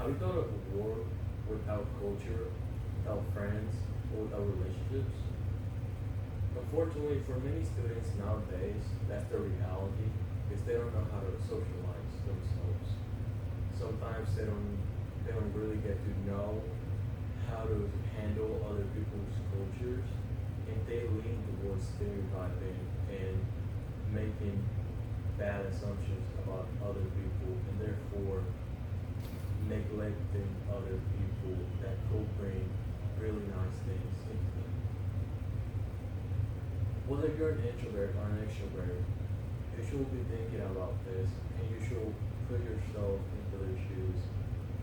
Have you thought of a world without culture, without friends, or without relationships? Unfortunately, for many students nowadays, that's the reality because they don't know how to socialize themselves. Sometimes they don't really get to know how to handle other people's cultures, and they lean towards stereotyping and making bad assumptions about other people, and therefore neglecting other people that could bring really nice things into them. Whether you're an introvert or an extrovert, you should be thinking about this and you should put yourself into their shoes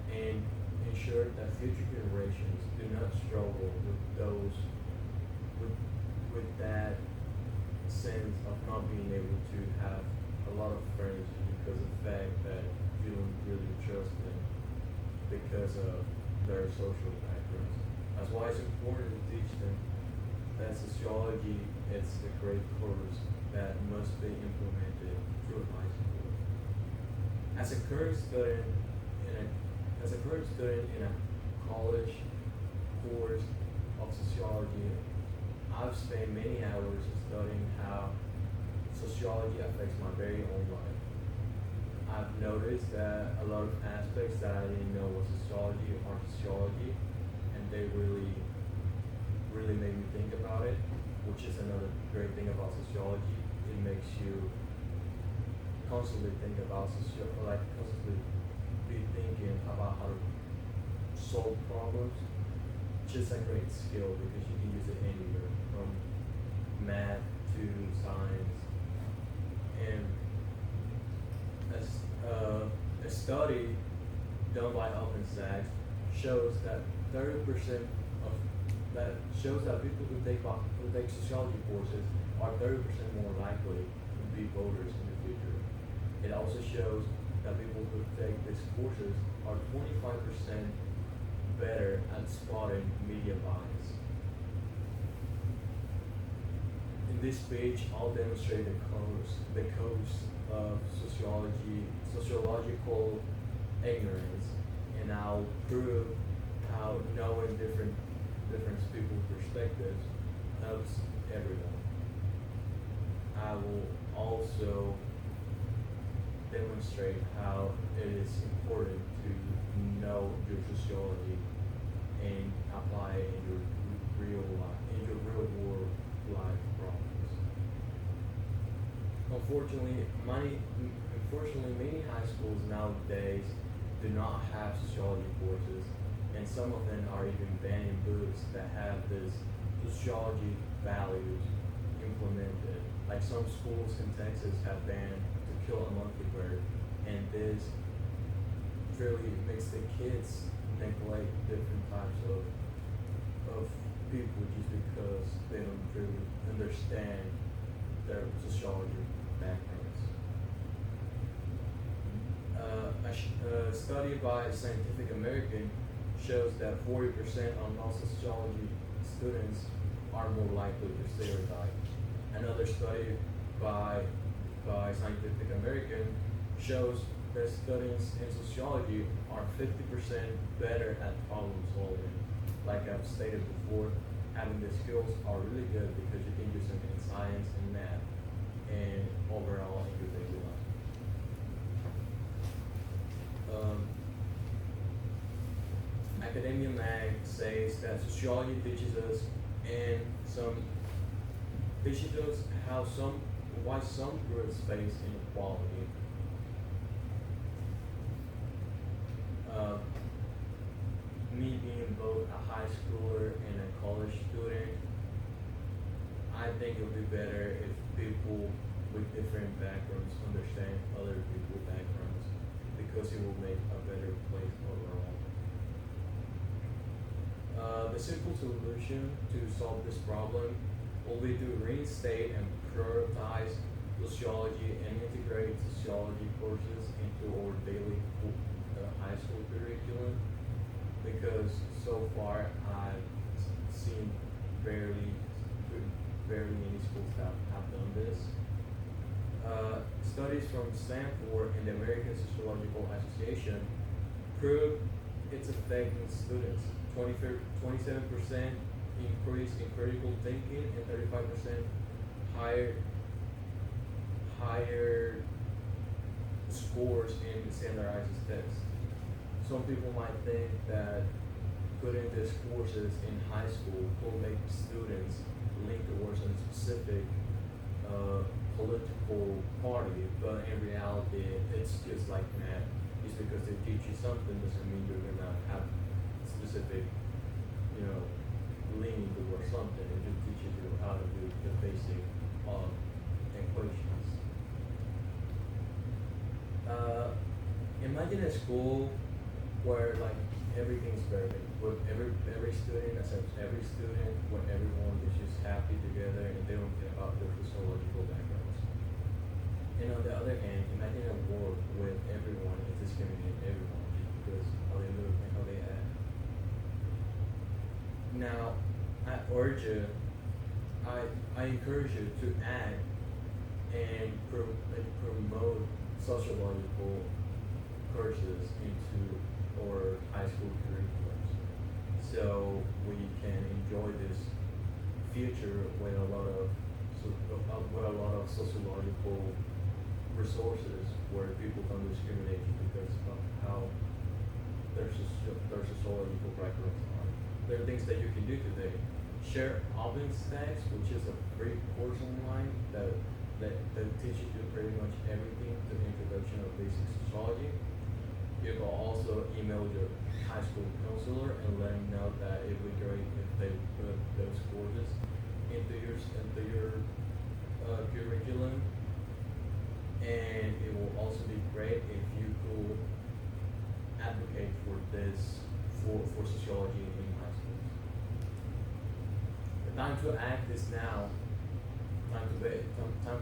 and ensure that future generations do not struggle with those with with that sense of not being able to have a lot of friends because of the fact that you don't really trust them because of their social backgrounds. That's why it's important to teach them that sociology is a great course that must be implemented through high school. As a current student in a as a current student in a college course of sociology, I've spent many hours studying how sociology affects my very own life. I've noticed that a lot of aspects that I didn't know was sociology are sociology, and they really made me think about it, which is another great thing about sociology. It makes you constantly think about constantly be thinking about how to solve problems. Just a great skill because you can use it anywhere, from math to science. And as a study done by Open Sachs shows that 30% of that shows that people who take sociology courses are 30% more likely to be voters in the future. It also shows that people who take these courses are 25% better at spotting media bias. In this page, I'll demonstrate the cause of sociological ignorance, and I'll prove how knowing different people's perspectives helps everyone. I will also demonstrate how it is important to know your sociology and apply it in your real world life problems. Unfortunately, many high schools nowadays do not have sociology courses, and some of them are even banning books that have this sociology values implemented. Like some schools in Texas have banned To Kill a Mockingbird, and this really makes the kids neglect different types of people just because they don't really understand their sociology backgrounds. A study by Scientific American shows that 40% of non-sociology students are more likely to stereotype. Another study by Scientific American shows that students in sociology are 50% better at problem solving. Like I've stated before, having the skills are really good because you can use them in science and math and overall in your daily life. Academia Mag says that sociology teaches us how why some groups face inequality. Me being both a high schooler and a college student, I think it would be better if people with different backgrounds understand other people's backgrounds because it will make a better place overall. The simple solution to solve this problem will be to reinstate and prioritize sociology and integrate sociology courses into our daily high school curriculum, because so far I've seen barely many schools that have done this. Studies from Stanford and the American Sociological Association prove it's affecting students. 27% increase in critical thinking and 35% higher higher scores in the standardized tests. Some people might think that putting these courses in high school will make students lean towards a specific political party, but in reality, it's just like math. Just because they teach you something doesn't mean you're gonna have specific, you know, leaning towards something. It just teaches you how to do the basic equations. Imagine a school where like everything's perfect, with every student accepts every student, where everyone is just happy together and they don't care about their sociological backgrounds. And on the other hand, imagine a world where everyone is discriminating everyone just because how they look and how they act. Now, I urge you, I encourage you to add and promote sociological courses into our high school curriculums, so we can enjoy this future with a lot of sociological resources where people don't discriminate you because of how their sociological backgrounds are. There are things that you can do today. Share OpenStax, which is a free course online that teaches you pretty much everything to the introduction of basic sociology. You can also email your high school counselor and let them know that it would be great if they put those courses into your curriculum. And it will also be great if you could advocate for this for sociology in high schools. The time to act is now. Time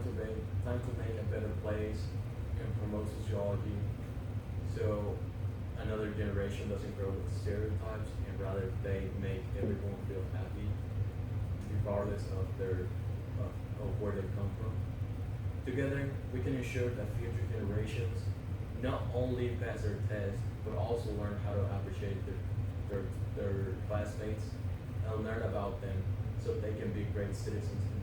to make a better place and promote sociology, so another generation doesn't grow with stereotypes, and rather they make everyone feel happy, regardless of where they come from. Together, we can ensure that future generations not only pass their tests, but also learn how to appreciate their classmates and learn about them so they can be great citizens in